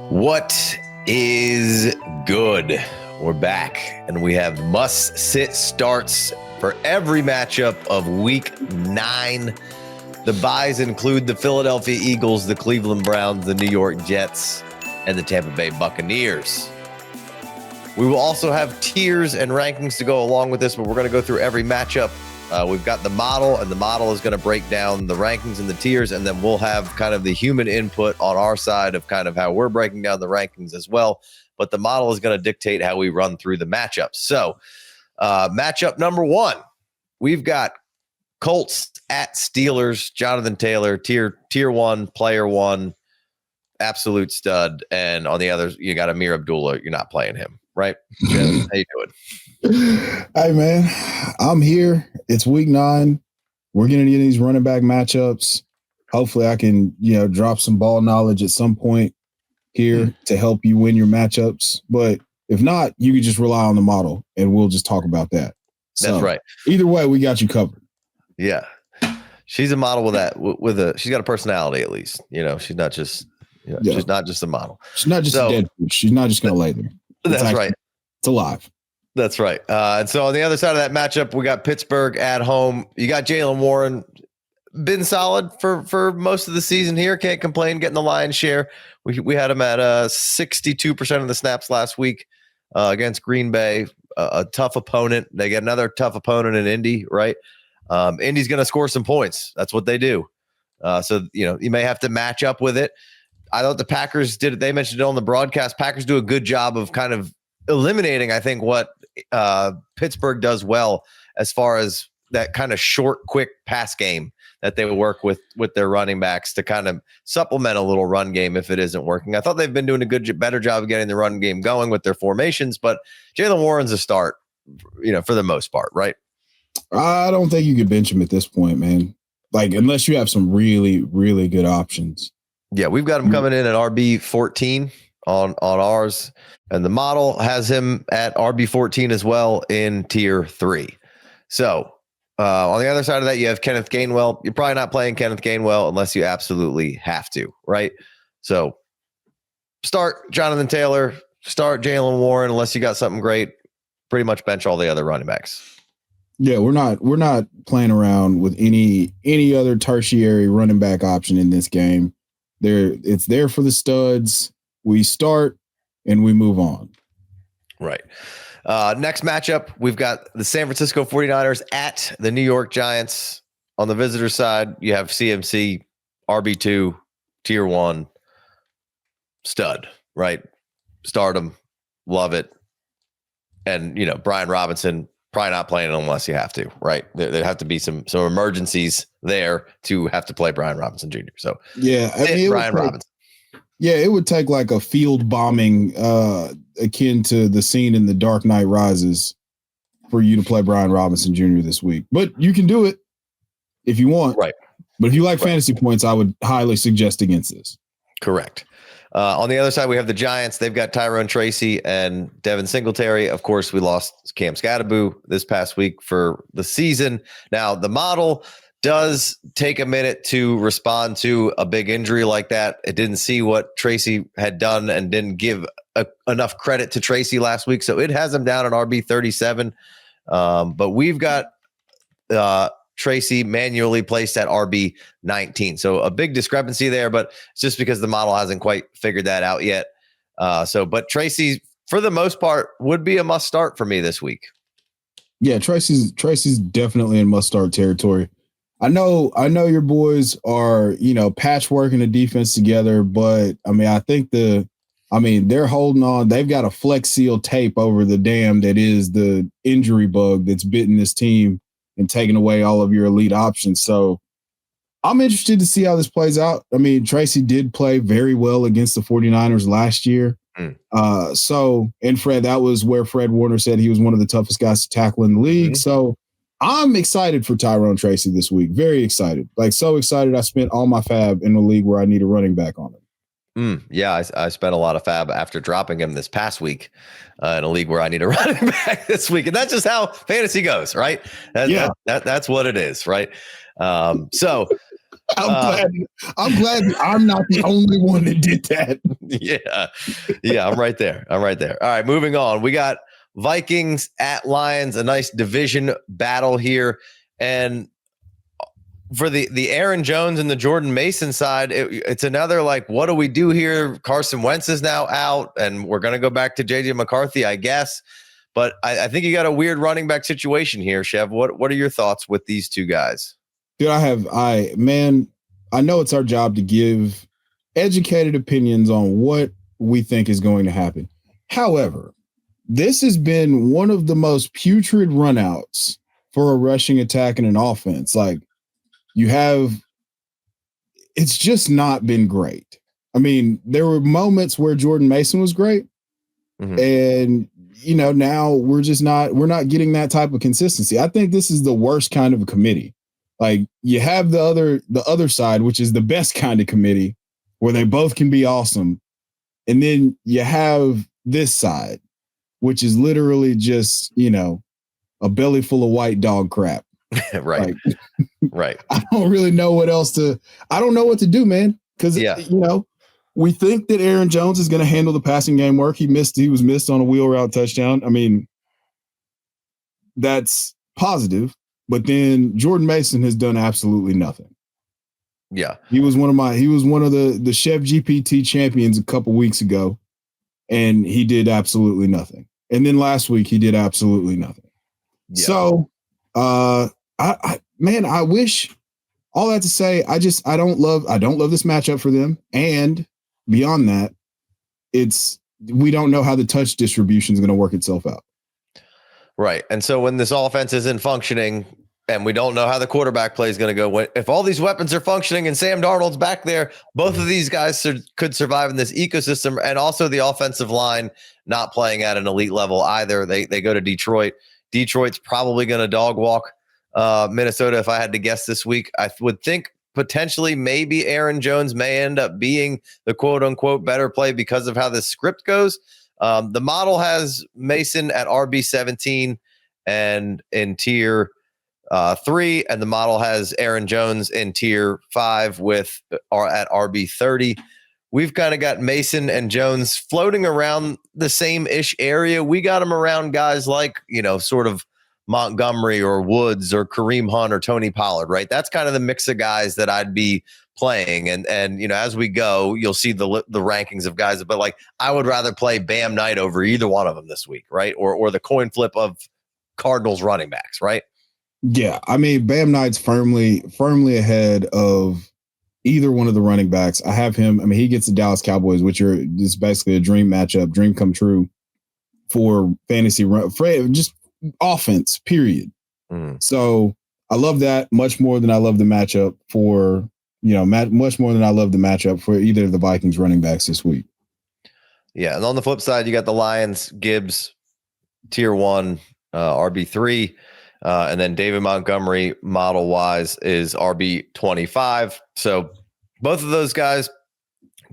What is good? We're back, and we have must-sit starts for every matchup of Week 9. The buys include the Philadelphia Eagles, the Cleveland Browns, the New York Jets, and the Tampa Bay Buccaneers. We will also have tiers and rankings to go along with this, but we're going to go through every matchup. We've got the model, and the model is going to break down the rankings and the tiers, and then we'll have kind of the human input on our side of kind of how we're breaking down the rankings as well. But the model is going to dictate how we run through the matchups. So matchup number 1, we've got Colts at Steelers. Jonathan Taylor, tier 1, player 1, absolute stud. And on the others, you got Amir Abdullah. You're not playing him, right? How you doing? Hey, man, I'm here. It's week 9. We're going to get these running back matchups. Hopefully I can, drop some ball knowledge at some point here to help you win your matchups. But if not, you can just rely on the model and we'll just talk about that. So, that's right. Either way, we got you covered. Yeah. She's a model with that, she's got a personality at least. She's not just, she's not just a model. She's not just a dead fish. She's not just going to lay there. That's right. It's alive. That's right. And so on the other side of that matchup, we got Pittsburgh at home. You got Jaylen Warren, been solid for most of the season here. Can't complain, getting the lion's share. We had him at 62% of the snaps last week against Green Bay, a tough opponent. They get another tough opponent in Indy, right? Indy's going to score some points. That's what they do. So, you may have to match up with it. I thought the Packers did it. They mentioned it on the broadcast. Packers do a good job of kind of eliminating, I think, what Pittsburgh does well as far as that kind of short, quick pass game that they would work with their running backs to kind of supplement a little run game if it isn't working. I thought they've been doing a better job of getting the run game going with their formations, but Jaylen Warren's a start, for the most part, right? I don't think you could bench him at this point, man. Like, unless you have some really, really good options. Yeah, we've got him coming in at RB 14 on ours, and the model has him at RB 14 as well in tier 3. So on the other side of that, you have Kenneth Gainwell. You're probably not playing Kenneth Gainwell unless you absolutely have to, right? So start Jonathan Taylor, start Jaylen Warren unless you got something great. Pretty much bench all the other running backs. Yeah, we're not playing around with any other tertiary running back option in this game. It's there for the studs. We start and we move on. Right. Next matchup, we've got the San Francisco 49ers at the New York Giants. On the visitor side, you have CMC, RB2, tier 1, stud, right? Start him, love it. And, Brian Robinson, probably not playing unless you have to, right? There have to be some emergencies there to have to play Brian Robinson Jr. So, yeah, Brian Robinson. Yeah, it would take like a field bombing akin to the scene in The Dark Knight Rises for you to play Brian Robinson Jr. this week. But you can do it if you want. Right. But if you like fantasy points, I would highly suggest against this. Correct. On the other side, we have the Giants. They've got Tyrone Tracy and Devin Singletary. Of course, we lost Cam Scatterboo this past week for the season. Now, the model does take a minute to respond to a big injury like that. It didn't see what Tracy had done and didn't give enough credit to Tracy last week. So it has him down at RB 37. But we've got Tracy manually placed at RB 19. So a big discrepancy there, but it's just because the model hasn't quite figured that out yet. But Tracy, for the most part, would be a must start for me this week. Yeah, Tracy's definitely in must start territory. I know your boys are, patchworking the defense together, but I think they're holding on. They've got a Flex Seal tape over the dam that is the injury bug that's bitten this team and taking away all of your elite options. So I'm interested to see how this plays out. Tracy did play very well against the 49ers last year. And Fred, that was where Fred Warner said he was one of the toughest guys to tackle in the league. So I'm excited for Tyrone Tracy this week. Very excited. So excited I spent all my fab in the league where I need a running back on him. Yeah, I spent a lot of fab after dropping him this past week in a league where I need a running back this week. And that's just how fantasy goes, right? That's what it is, right? So I'm glad I'm not the only one that did that. Yeah, I'm right there. All right, moving on. We got Vikings at Lions, a nice division battle here. And for the Aaron Jones and the Jordan Mason side, it's another like, what do we do here? Carson Wentz is now out, and we're going to go back to JJ McCarthy, I guess. But I think you got a weird running back situation here, Chev. What are your thoughts with these two guys? Dude, I know it's our job to give educated opinions on what we think is going to happen. However, this has been one of the most putrid runouts for a rushing attack and an offense. Like, it's just not been great. I mean, there were moments where Jordan Mason was great. And, now we're not getting that type of consistency. I think this is the worst kind of a committee. Like, you have the other side, which is the best kind of committee where they both can be awesome. And then you have this side, which is literally just, a belly full of white dog crap. Right. Right. I don't really know what to do, man. Because, we think that Aaron Jones is going to handle the passing game work. He was missed on a wheel route touchdown. I mean, that's positive. But then Jordan Mason has done absolutely nothing. Yeah. He was one of the Chef GPT champions a couple weeks ago, and he did absolutely nothing. And then last week he did absolutely nothing. Yeah. So, I wish, all that to say, I don't love this matchup for them. And beyond that, we don't know how the touch distribution is going to work itself out. Right. And so when this offense isn't functioning and we don't know how the quarterback play is going to go, if all these weapons are functioning and Sam Darnold's back there, both of these guys could survive in this ecosystem. And also the offensive line not playing at an elite level either. They go to Detroit. Detroit's probably going to dog walk Minnesota if I had to guess this week. I would think potentially maybe Aaron Jones may end up being the quote unquote better play because of how this script goes. The model has Mason at RB17 and in tier 3, and the model has Aaron Jones in tier 5 at RB30. We've kind of got Mason and Jones floating around the same-ish area. We got them around guys like, sort of Montgomery or Woods or Kareem Hunt or Tony Pollard, right? That's kind of the mix of guys that I'd be playing. And as we go, you'll see the rankings of guys. But like, I would rather play Bam Knight over either one of them this week, right? Or the coin flip of Cardinals running backs, right? Yeah, I mean, Bam Knight's firmly ahead of either one of the running backs. I have him. I mean, he gets the Dallas Cowboys, which is basically a dream matchup, dream come true for fantasy run, for just offense, period. So I love that much more than I love the matchup for, much more than I love the matchup for either of the Vikings running backs this week. Yeah. And on the flip side, you got the Lions, Gibbs, tier 1, RB3. And then David Montgomery, model wise, is RB25. So both of those guys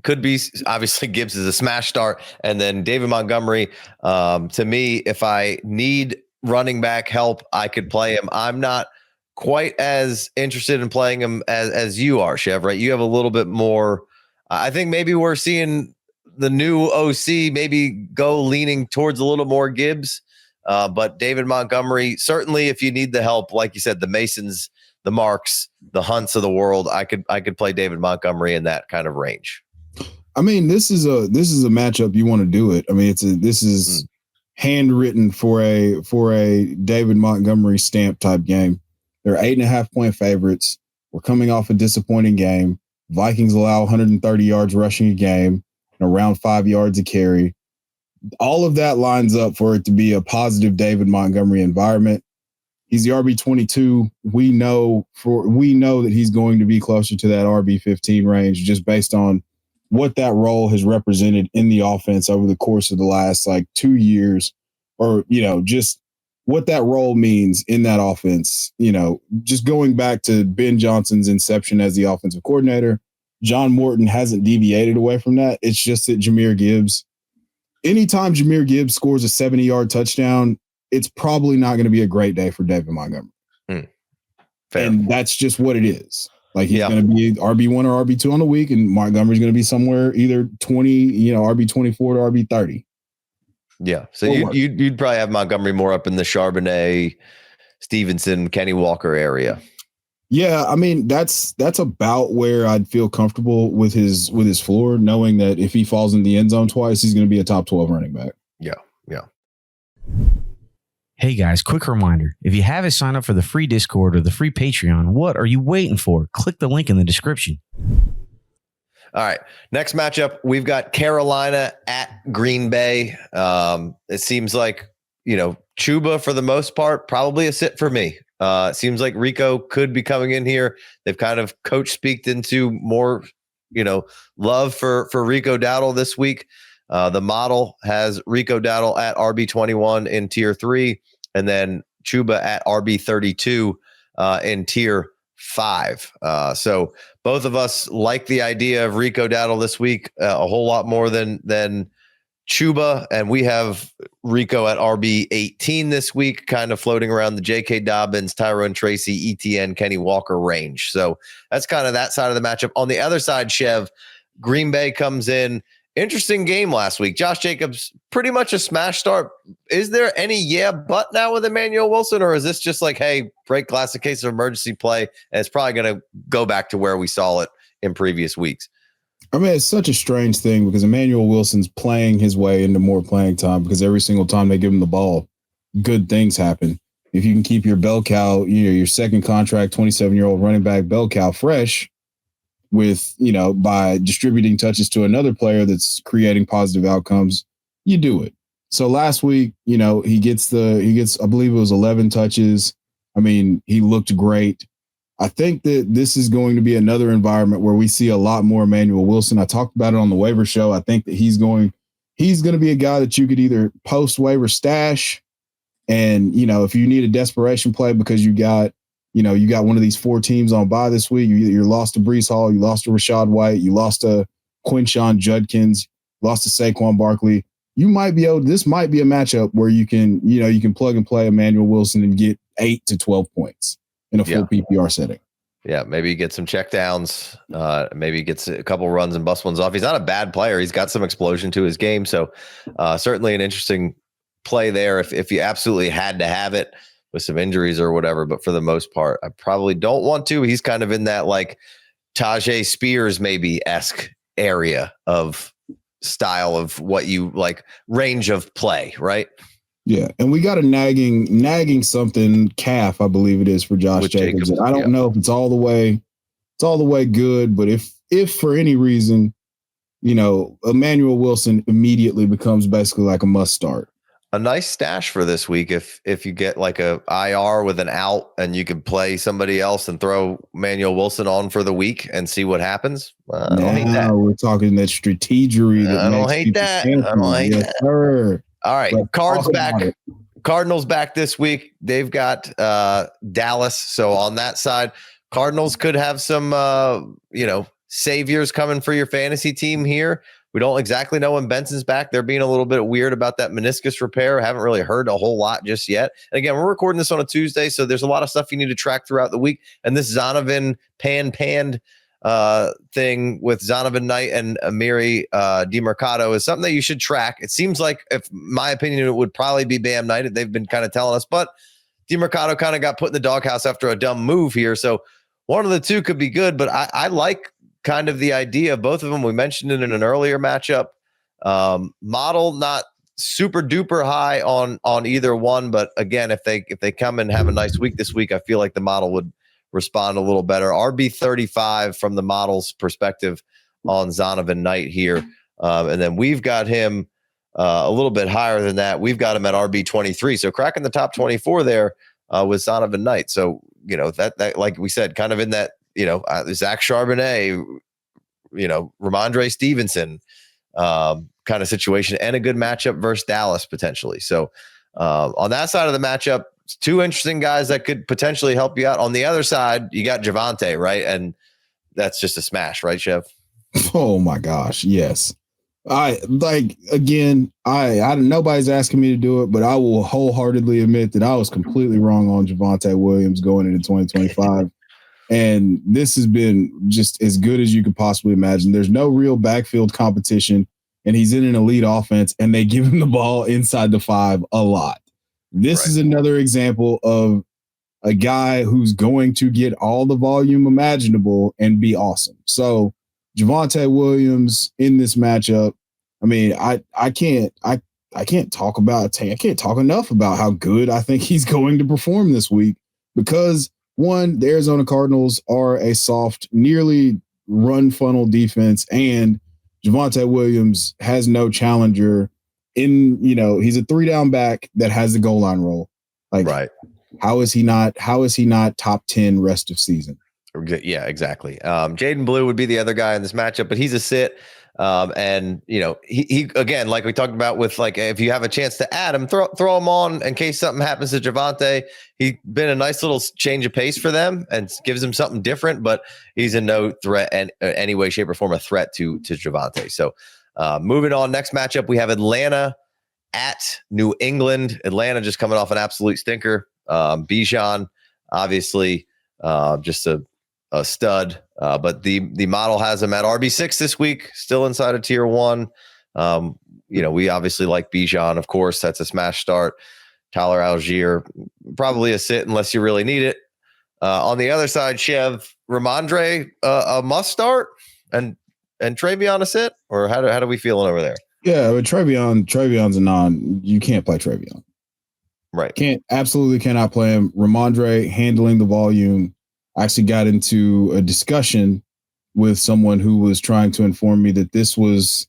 could be, obviously Gibbs is a smash start. And then David Montgomery, to me, if I need running back help, I could play him. I'm not quite as interested in playing him as you are, Chev, right? You have a little bit more. I think maybe we're seeing the new OC maybe go leaning towards a little more Gibbs. But David Montgomery, certainly if you need the help, like you said, the Masons, the Marks, the Hunts of the world, I could play David Montgomery in that kind of range. I mean, this is a matchup you want to do it. I mean, this is handwritten for a David Montgomery stamp type game. They're 8.5 point favorites. We're coming off a disappointing game. Vikings allow 130 yards rushing a game and around 5 yards a carry. All of that lines up for it to be a positive David Montgomery environment. He's the RB22. We know that he's going to be closer to that RB15 range just based on what that role has represented in the offense over the course of the last 2 years, or, just what that role means in that offense, just going back to Ben Johnson's inception as the offensive coordinator John Morton hasn't deviated away from that. It's just that anytime Jahmyr Gibbs scores a 70-yard touchdown, it's probably not going to be a great day for David Montgomery. And that's just what it is. Like, he's going to be RB1 or RB2 on the week, and Montgomery's going to be somewhere either 20, RB24 to RB30. Yeah. So you'd probably have Montgomery more up in the Charbonnet, Stevenson, Kenny Walker area. Yeah, I mean, that's about where I'd feel comfortable with his floor, knowing that if he falls in the end zone twice, he's going to be a top 12 running back. Yeah. Hey guys, quick reminder. If you haven't signed up for the free Discord or the free Patreon, what are you waiting for? Click the link in the description. All right. Next matchup, we've got Carolina at Green Bay. It seems like, Chuba for the most part, probably a sit for me. It seems like Rico could be coming in here. They've kind of coach speaked into more, love for Rico Dowdle this week. The model has Rico Dowdle at RB21 in tier 3, and then Chuba at RB32 in tier 5. So both of us like the idea of Rico Dowdle this week a whole lot more than Chuba, and we have Rico at RB18 this week, kind of floating around the J.K. Dobbins, Tyrone Tracy, ETN, Kenny Walker range. So that's kind of that side of the matchup. On the other side, Chev, Green Bay comes in. Interesting game last week. Josh Jacobs, pretty much a smash start. Is there any but now with Emmanuel Wilson, or is this just like, hey, break glass in case of emergency play, and it's probably going to go back to where we saw it in previous weeks? I mean, it's such a strange thing because Emmanuel Wilson's playing his way into more playing time because every single time they give him the ball, good things happen. If you can keep your bell cow, your second contract, 27-year-old running back bell cow fresh with, by distributing touches to another player that's creating positive outcomes, you do it. So last week, he gets, I believe it was 11 touches. I mean, he looked great. I think that this is going to be another environment where we see a lot more Emmanuel Wilson. I talked about it on the waiver show. I think that he's going to be a guy that you could either post waiver stash, and if you need a desperation play because you got one of these 4 teams on bye this week, you lost to Breece Hall, you lost to Rachaad White, you lost to Quinshon Judkins, lost to Saquon Barkley. This might be a matchup where you can plug and play Emmanuel Wilson and get 8 to 12 points in a full PPR setting. Yeah, maybe you get some checkdowns. Maybe he gets a couple runs and bust ones off. He's not a bad player. He's got some explosion to his game. So certainly an interesting play there if you absolutely had to have it with some injuries or whatever. But for the most part, I probably don't want to. He's kind of in that like Tajay Spears maybe-esque area of style of what you like, range of play, right? Yeah, and we got a nagging something calf, I believe it is, for Josh Jacobs. I don't know if it's all the way good, but if for any reason, Emmanuel Wilson immediately becomes basically like a must start. A nice stash for this week if you get like a IR with an out and you can play somebody else and throw Emmanuel Wilson on for the week and see what happens. I don't hate that. We're talking that strategery. I don't hate that. Sir. All right, Cards back. Cardinals back this week. They've got Dallas. So on that side, Cardinals could have some, saviors coming for your fantasy team here. We don't exactly know when Benson's back. They're being a little bit weird about that meniscus repair. Haven't really heard a whole lot just yet. And again, we're recording this on a Tuesday, so there's a lot of stuff you need to track throughout the week. And this Zonovan panned thing with Zonovan Knight and Amiri DiMercato is something that you should track. It seems like, if my opinion, it would probably be Bam Knight. They've been kind of telling us, but DiMercato kind of got put in the doghouse after a dumb move here. So one of the two could be good, but I like kind of the idea of both of them. We mentioned it in an earlier matchup. Model not super duper high on either one, but again, if they come and have a nice week this week, I feel like the model would respond a little better. RB35 from the model's perspective on Zonovan Knight here. And then we've got him a little bit higher than that. We've got him at RB23. So cracking the top 24 there with Zonovan Knight. So, that like we said, kind of in that, Zach Charbonnet, Ramondre Stevenson kind of situation, and a good matchup versus Dallas potentially. So on that side of the matchup, two interesting guys that could potentially help you out. On the other side, you got Javonte, right? And that's just a smash, right, Chev? Oh my gosh, yes. I nobody's asking me to do it, but I will wholeheartedly admit that I was completely wrong on Javonte Williams going into 2025. And this has been just as good as you could possibly imagine. There's no real backfield competition, and he's in an elite offense, and they give him the ball inside the 5 a lot. This is another example of a guy who's going to get all the volume imaginable and be awesome. So Javonte Williams in this matchup, I mean, I can't talk enough about how good I think he's going to perform this week, because one, the Arizona Cardinals are a soft, nearly run funnel defense, and Javonte Williams has no challenger he's a 3-down back that has the goal line role. How is he not top 10 rest of season? Yeah, exactly. Jaden Blue would be the other guy in this matchup, but he's a sit. And he again, like we talked about with, like, if you have a chance to add him, throw him on in case something happens to Javonte. He's been a nice little change of pace for them and gives them something different, but he's in no threat and any way, shape, or form a threat to Javonte. So moving on, next matchup, we have Atlanta at New England. Atlanta just coming off an absolute stinker. Bijan, obviously, just a stud, but the model has him at RB6 this week, still inside of tier 1. We obviously like Bijan, of course. That's a smash start. Tyler Algier, probably a sit unless you really need it. On the other side, Chev, Ramondre, a must start, and Travion a sit, or how do we feeling over there? Yeah, but Travion's a non. You can't play Travion. Right. Absolutely cannot play him. Ramondre handling the volume. I actually got into a discussion with someone who was trying to inform me that this was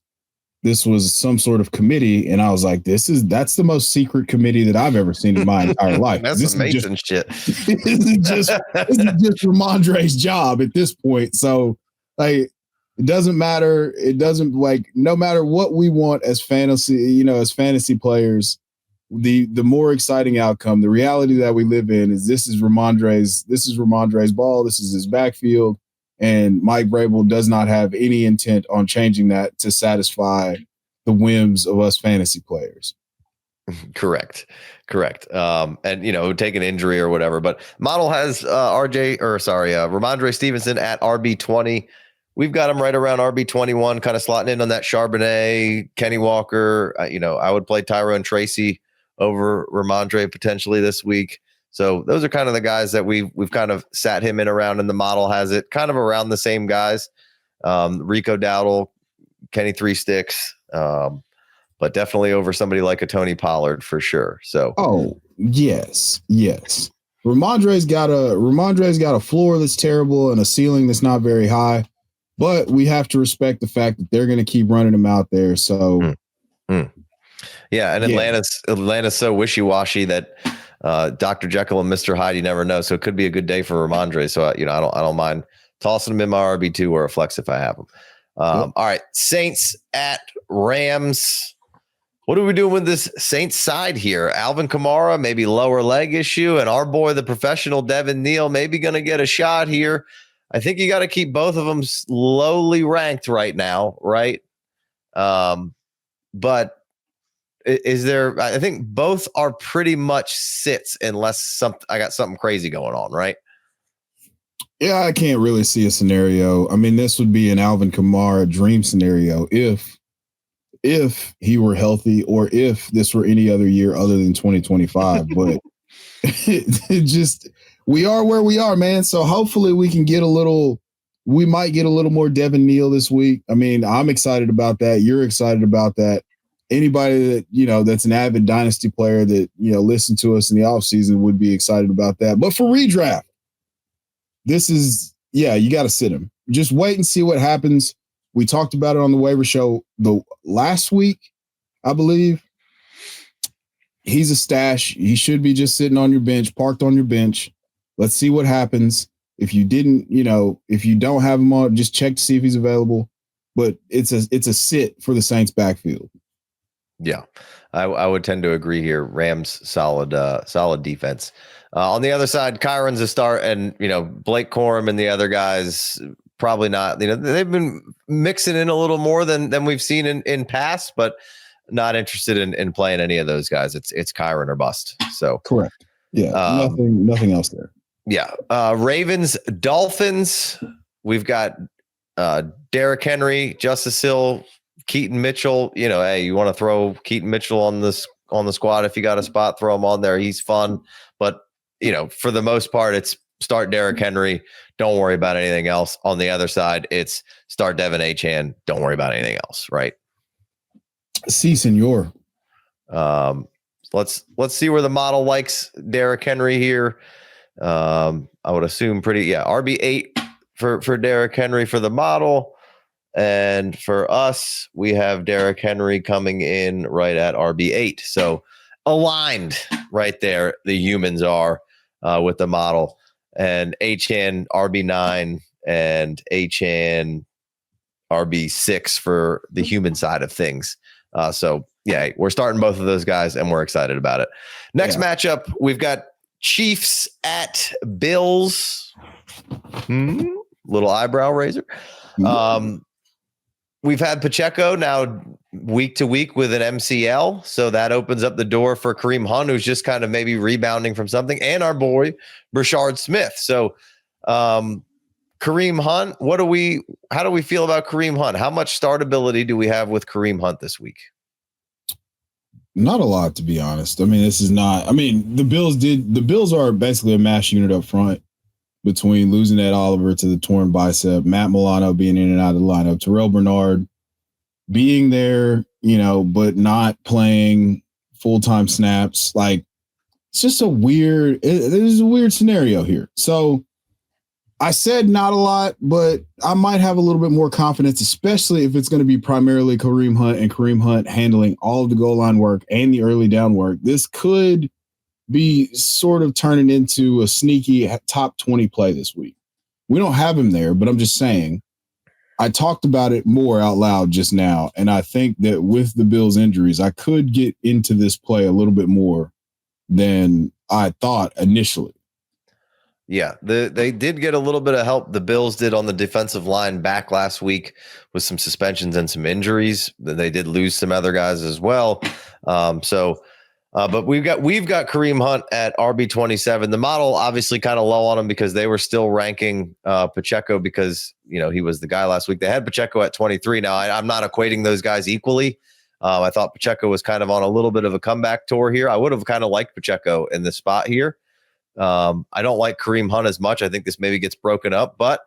some sort of committee, and I was like, that's the most secret committee that I've ever seen in my entire life. That's amazing shit. This is just Ramondre's job at this point. So, like, it doesn't matter. It doesn't, like, no matter what we want as fantasy players, the more exciting outcome, the reality that we live in, is this is Ramondre's ball. This is his backfield. And Mike Vrabel does not have any intent on changing that to satisfy the whims of us fantasy players. Correct. And, take an injury or whatever, but model has Ramondre Stevenson at RB20. We've got him right around RB21, kind of slotting in on that Charbonnet, Kenny Walker. I would play Tyrone Tracy over Ramondre potentially this week. So those are kind of the guys that we've kind of sat him in around, and the model has it kind of around the same guys. Rico Dowdle, Kenny Three Sticks, but definitely over somebody like a Tony Pollard for sure. So yes. Ramondre's got a floor that's terrible and a ceiling that's not very high, but we have to respect the fact that they're going to keep running him out there. So yeah, and Atlanta's so wishy-washy that Dr. Jekyll and Mr. Hyde, you never know. So it could be a good day for Ramondre. So I don't mind tossing him in my RB2 or a flex if I have him. All right, Saints at Rams. What are we doing with this Saints side here? Alvin Kamara, maybe lower leg issue, and our boy, the professional Devin Neal, maybe going to get a shot here. I think you got to keep both of them lowly ranked right now, right? But is there? I think both are pretty much sits unless I got something crazy going on, right? Yeah, I can't really see a scenario. I mean, this would be an Alvin Kamara dream scenario if he were healthy, or if this were any other year other than 2025. But we are where we are, man. So hopefully we might get a little more Devin Neal this week. I mean, I'm excited about that. You're excited about that. Anybody that, that's an avid dynasty player that, listened to us in the offseason would be excited about that. But for redraft, you got to sit him. Just wait and see what happens. We talked about it on the waiver show the last week, I believe. He's a stash. He should be just sitting on your bench, parked on your bench. Let's see what happens. If you don't have him on, just check to see if he's available. But it's a sit for the Saints backfield. Yeah, I would tend to agree here. Rams solid defense. On the other side, Kyron's a start, and Blake Corum and the other guys probably not. They've been mixing in a little more than we've seen in past, but not interested in playing any of those guys. It's Kyron or bust. So correct. Yeah, nothing else there. Yeah, Ravens, Dolphins. We've got Derrick Henry, Justice Hill, Keaton Mitchell. Hey, you want to throw Keaton Mitchell on the squad if you got a spot, throw him on there. He's fun, but for the most part, it's start Derrick Henry. Don't worry about anything else. On the other side, it's start Devin Achane. Don't worry about anything else. Right? Si, senor. Let's see where the model likes Derrick Henry here. I would assume RB8 for Derrick Henry for the model. And for us, we have Derrick Henry coming in right at RB8. So aligned right there, the humans are with the model. And Achane RB9 and Achane RB6 for the human side of things. We're starting both of those guys, and we're excited about it. Next matchup, we've got Chiefs at Bills. Little eyebrow raiser. We've had Pacheco now week to week with an MCL, so that opens up the door for Kareem Hunt, who's just kind of maybe rebounding from something, and our boy Brashard Smith. So Kareem Hunt, how do we feel about Kareem Hunt? How much startability do we have with Kareem Hunt this week? Not a lot, to be honest. The Bills are basically a mash unit up front between losing Ed Oliver to the torn bicep, Matt Milano being in and out of the lineup, Terrell Bernard being there, but not playing full-time snaps. Like, it's just there's a weird scenario here. So I said not a lot, but I might have a little bit more confidence, especially if it's going to be primarily Kareem Hunt and Kareem Hunt handling all of the goal line work and the early down work. This could be sort of turning into a sneaky top 20 play this week. We don't have him there, but I'm just saying, I talked about it more out loud just now, and I think that with the Bills' injuries, I could get into this play a little bit more than I thought initially. Yeah, they did get a little bit of help. The Bills did on the defensive line back last week with some suspensions and some injuries. They did lose some other guys as well. But we've got Kareem Hunt at RB27. The model obviously kind of low on him because they were still ranking Pacheco because he was the guy last week. They had Pacheco at 23. Now I'm not equating those guys equally. I thought Pacheco was kind of on a little bit of a comeback tour here. I would have kind of liked Pacheco in this spot here. I don't like Kareem Hunt as much. I think this maybe gets broken up, but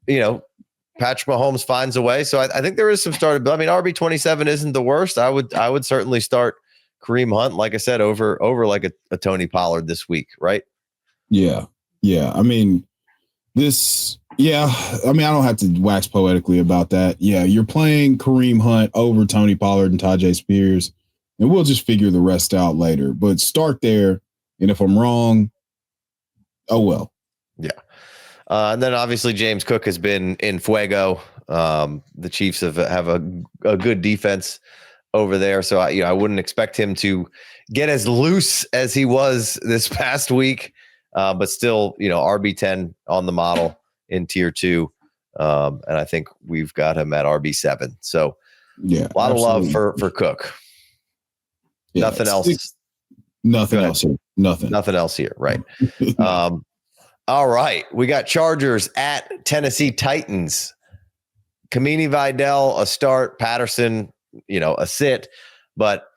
Patrick Mahomes finds a way. So I think there is some startability. RB27 isn't the worst. I would certainly start Kareem Hunt, like I said, over like a Tony Pollard this week, right? Yeah. I don't have to wax poetically about that. Yeah, you're playing Kareem Hunt over Tony Pollard and Tajay Spears, and we'll just figure the rest out later. But start there, and if I'm wrong, oh well. Yeah. And then obviously James Cook has been in fuego. The Chiefs have a good defense over there, so I wouldn't expect him to get as loose as he was this past week, but still, RB10 on the model in tier 2, and I think we've got him at RB7. So yeah, a lot of love for Cook. Yeah, Nothing else. Nothing else here, right? All right, we got Chargers at Tennessee Titans. Kimani Vidal a start, Patterson a sit, but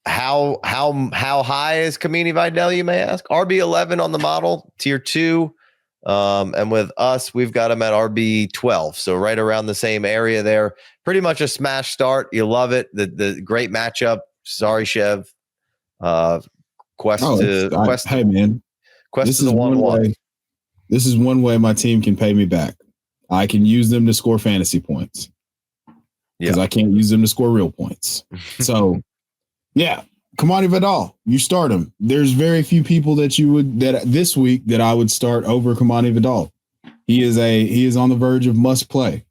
how high is Kimani Vidal, you may ask? RB11 on the model, tier 2, and with us we've got him at RB12, so right around the same area there. Pretty much a smash start. You love it. The great matchup. Sorry, Chev. Quest to the 1-1. This is one way my team can pay me back. I can use them to score fantasy points because I can't use them to score real points. So, yeah, Kimani Vidal, you start him. There's very few people that this week that I would start over Kimani Vidal. He is on the verge of must play.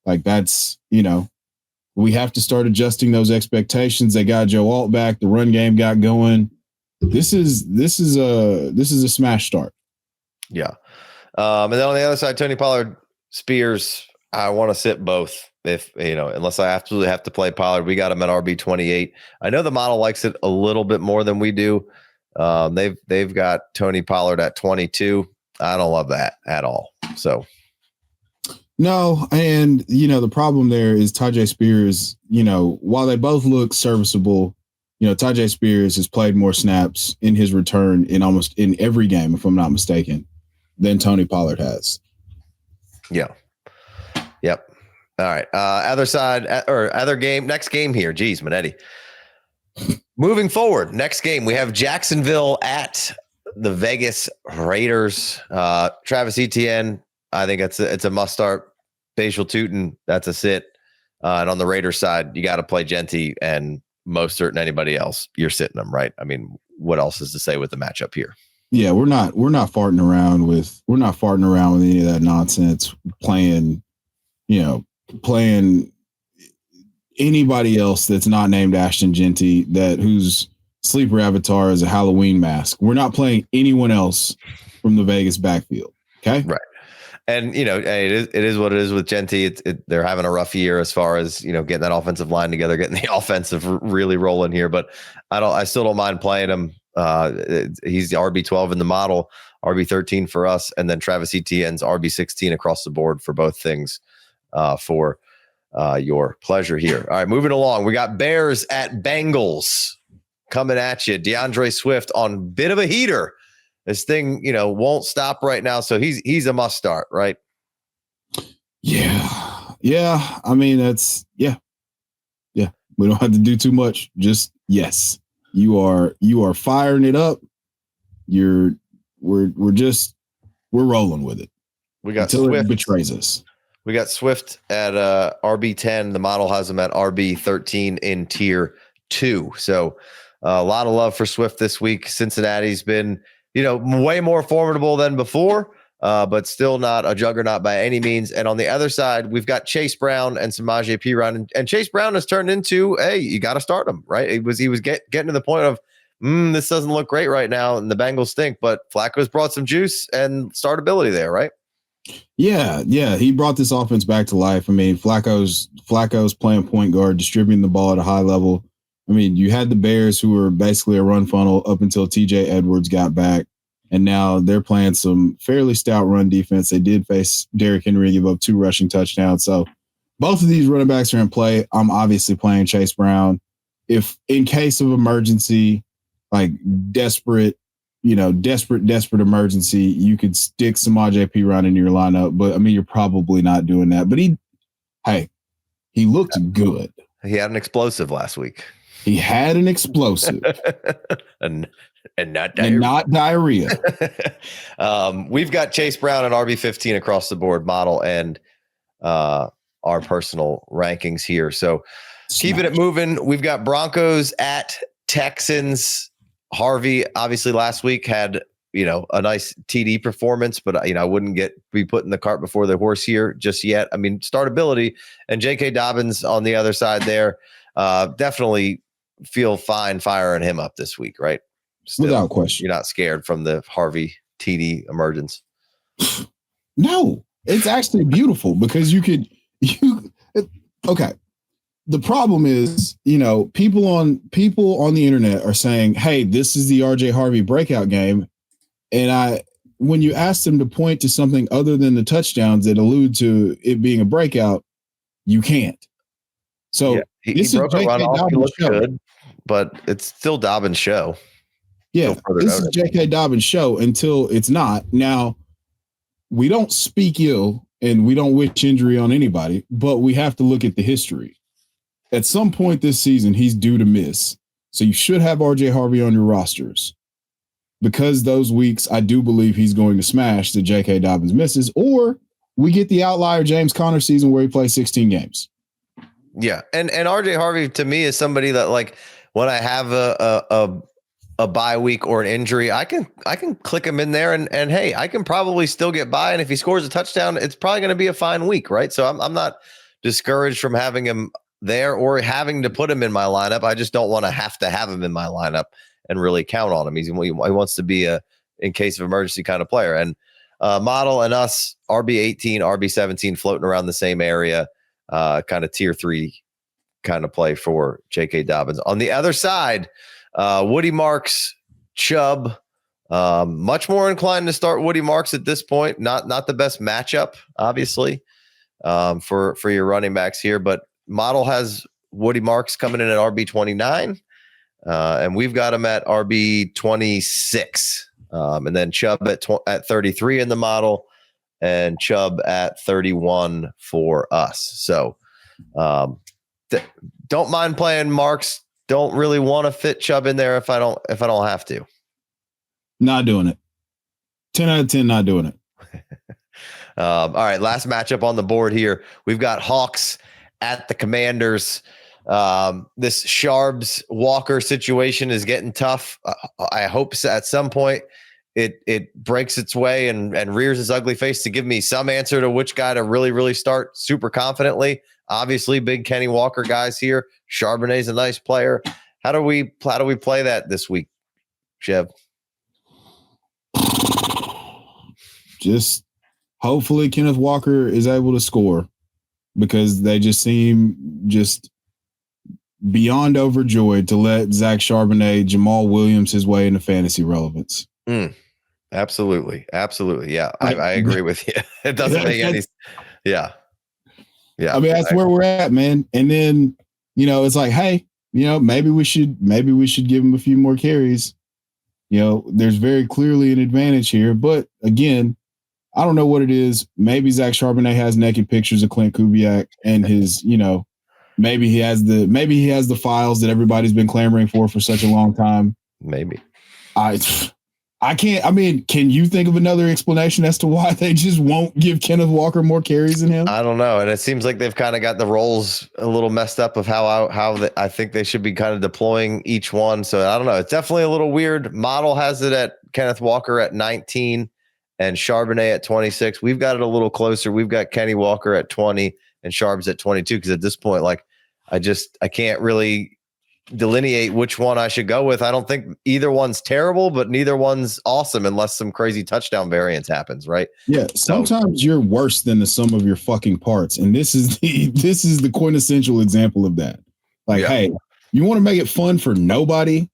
Like that's we have to start adjusting those expectations. They got Joe Alt back. The run game got going. This is a smash start. Yeah. And then on the other side, Tony Pollard Spears, I want to sit both. If unless I absolutely have to play Pollard, we got him at RB28. I know the model likes it a little bit more than we do. They've got Tony Pollard at 22. I don't love that at all. So no, and the problem there is Tyjae Spears. While they both look serviceable, Tyjae Spears has played more snaps in his return in almost in every game, if I'm not mistaken, than Tony Pollard has. Yeah. Yep. All right. Other side or other game. Next game here. Geez, Manetti. Moving forward, next game we have Jacksonville at the Vegas Raiders. Travis Etienne, I think it's a must start. Facial Tootin, that's a sit. And on the Raiders side, you got to play Genty and most certain anybody else. You're sitting them, right? I mean, what else is to say with the matchup here? Yeah, we're not farting around with any of that nonsense. Playing anybody else that's not named Ashton Genty, whose sleeper avatar is a Halloween mask. We're not playing anyone else from the Vegas backfield. Okay, right. And hey, it is what it is with Genty. They're having a rough year as far as getting that offensive line together, getting the offensive really rolling here. But I still don't mind playing him. He's the RB12 in the model, RB13 for us, and then Travis Etienne's RB16 across the board for both things. For your pleasure here. All right, moving along. We got Bears at Bengals coming at you. DeAndre Swift on bit of a heater. This thing, won't stop right now. So he's a must start, right? Yeah. I mean, that's yeah. We don't have to do too much. Just yes. You are firing it up. We're rolling with it. We got until Swift. It betrays us. We got Swift at RB10. The model has him at RB13 in tier 2. So a lot of love for Swift this week. Cincinnati's been, way more formidable than before, but still not a juggernaut by any means. And on the other side, we've got Chase Brown and Samaje Perine. And Chase Brown has turned into, hey, you got to start him, right? He was getting to the point of, this doesn't look great right now, and the Bengals stink, but Flacco's brought some juice and startability there, right? Yeah. He brought this offense back to life. I mean, Flacco's playing point guard, distributing the ball at a high level. I mean, you had the Bears who were basically a run funnel up until TJ Edwards got back, and now they're playing some fairly stout run defense. They did face Derrick Henry, give up 2 rushing touchdowns. So both of these running backs are in play. I'm obviously playing Chase Brown. If in case of emergency, like desperate emergency, you could stick Samaje Perine in your lineup, but I mean, you're probably not doing that. But he looked good. He had an explosive last week. He had an explosive and not diarrhea. We've got Chase Brown at RB15 across the board model and our personal rankings here. So keeping it moving. We've got Broncos at Texans. Harvey obviously last week had, a nice TD performance, but I wouldn't be putting the cart before the horse here just yet. I mean, startability and J.K. Dobbins on the other side there, definitely feel fine firing him up this week, right? Still, without question. You're not scared from the Harvey TD emergence. No, it's actually beautiful because okay. The problem is, people on the internet are saying, hey, this is the RJ Harvey breakout game. And when you ask them to point to something other than the touchdowns that allude to it being a breakout, you can't. So he broke a run off. He looked good, but it's still Dobbins' show. Yeah, this is J.K. Dobbins' show until it's not. Now, we don't speak ill and we don't wish injury on anybody, but we have to look at the history. At some point this season, he's due to miss. So you should have RJ Harvey on your rosters. Because those weeks, I do believe he's going to smash the J.K. Dobbins misses, or we get the outlier James Conner season where he plays 16 games. Yeah, and RJ Harvey to me is somebody that, like, when I have a bye week or an injury, I can click him in there and hey, I can probably still get by. And if he scores a touchdown, it's probably going to be a fine week, right? So I'm not discouraged from having him there or having to put him in my lineup. I just don't want to have him in my lineup and really count on him. He wants to be a in case of emergency kind of player. And Model and us, RB18, RB17 floating around the same area, kind of tier 3 kind of play for J.K. Dobbins. On the other side, Woody Marks, Chubb, much more inclined to start Woody Marks at this point. Not the best matchup, obviously, for your running backs here, but Model has Woody Marks coming in at RB29, and we've got him at RB26, and then Chubb at 33 in the Model, and Chubb at 31 for us. So don't mind playing Marks. Don't really want to fit Chubb in there if I don't have to. Not doing it. 10 out of 10, not doing it. All right, last matchup on the board here. We've got Hawks at the Commanders. This Sharbs Walker situation is getting tough. I hope at some point it breaks its way and rears its ugly face to give me some answer to which guy to really, really start super confidently. Obviously, big Kenny Walker guys here. Charbonnet's a nice player. How do we play that this week, Chev? Just hopefully Kenneth Walker is able to score, because they just seem just beyond overjoyed to let Zach Charbonnet, Jamal Williams his way into fantasy relevance. Absolutely. Yeah, I agree with you. It doesn't make any. Yeah. I mean, that's where we're at, man. And then, it's like, hey, maybe we should give him a few more carries. There's very clearly an advantage here, but again, I don't know what it is. Maybe Zach Charbonnet has naked pictures of Clint Kubiak and his, maybe he has the files that everybody's been clamoring for such a long time. Maybe. I can't. I mean, can you think of another explanation as to why they just won't give Kenneth Walker more carries than him? I don't know. And it seems like they've kind of got the roles a little messed up of how I think they should be kind of deploying each one. So I don't know. It's definitely a little weird. Model has it at Kenneth Walker at 19 and Charbonnet at 26. We've got it a little closer. We've got Kenny Walker at 20 and Charbs at 22. Because at this point, I can't really delineate which one I should go with. I don't think either one's terrible, but neither one's awesome unless some crazy touchdown variance happens, right? Yeah, sometimes you're worse than the sum of your fucking parts, and this is the quintessential example of that. Hey, you want to make it fun for nobody,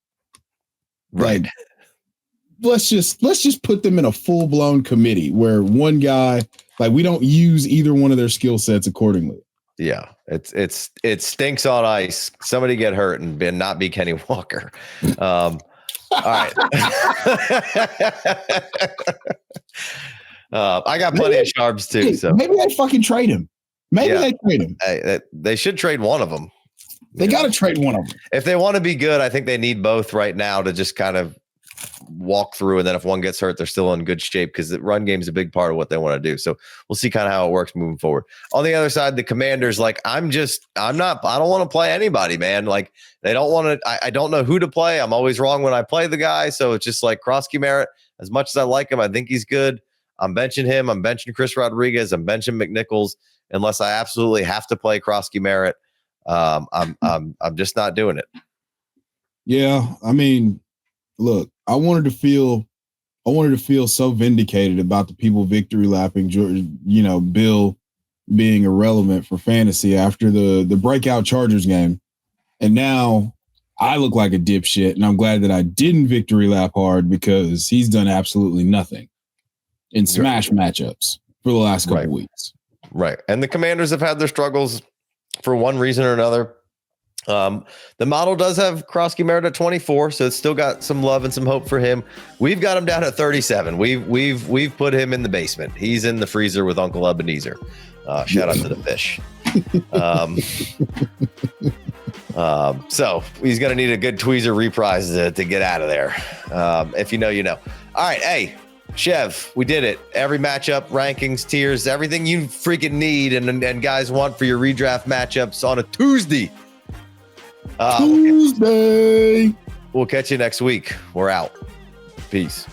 right? Let's just put them in a full blown committee where one guy, we don't use either one of their skill sets accordingly. Yeah, it stinks on ice. Somebody get hurt and not be Kenny Walker. All right. I got plenty of Sharps too. So maybe they fucking trade him. Maybe they trade him. They should trade one of them. They got to trade one of them. If they want to be good, I think they need both right now to just kind of walk through. And then if one gets hurt, they're still in good shape because the run game is a big part of what they want to do. So we'll see kind of how it works moving forward. On the other side, the Commanders, I don't want to play anybody, man. They don't want to, I don't know who to play. I'm always wrong when I play the guy. So it's just Croskey-Merritt, as much as I like him, I think he's good. I'm benching him. I'm benching Chris Rodriguez. I'm benching McNichols unless I absolutely have to play Croskey-Merritt. I'm just not doing it. Yeah. I mean, look, I wanted to feel so vindicated about the people victory lapping, Bill being irrelevant for fantasy after the breakout Chargers game. And now I look like a dipshit, and I'm glad that I didn't victory lap hard because he's done absolutely nothing in smash matchups for the last couple weeks. Right. And the Commanders have had their struggles for one reason or another. The model does have Croskey-Merritt at 24, so it's still got some love and some hope for him. We've got him down at 37. We've put him in the basement. He's in the freezer with Uncle Ebenezer. Shout out to the fish. So he's gonna need a good tweezer reprise to get out of there. If you know, you know. All right, hey, Chev, we did it. Every matchup, rankings, tiers, everything you freaking need and guys want for your redraft matchups on a Tuesday. Tuesday. We'll catch you next week. We're out. Peace.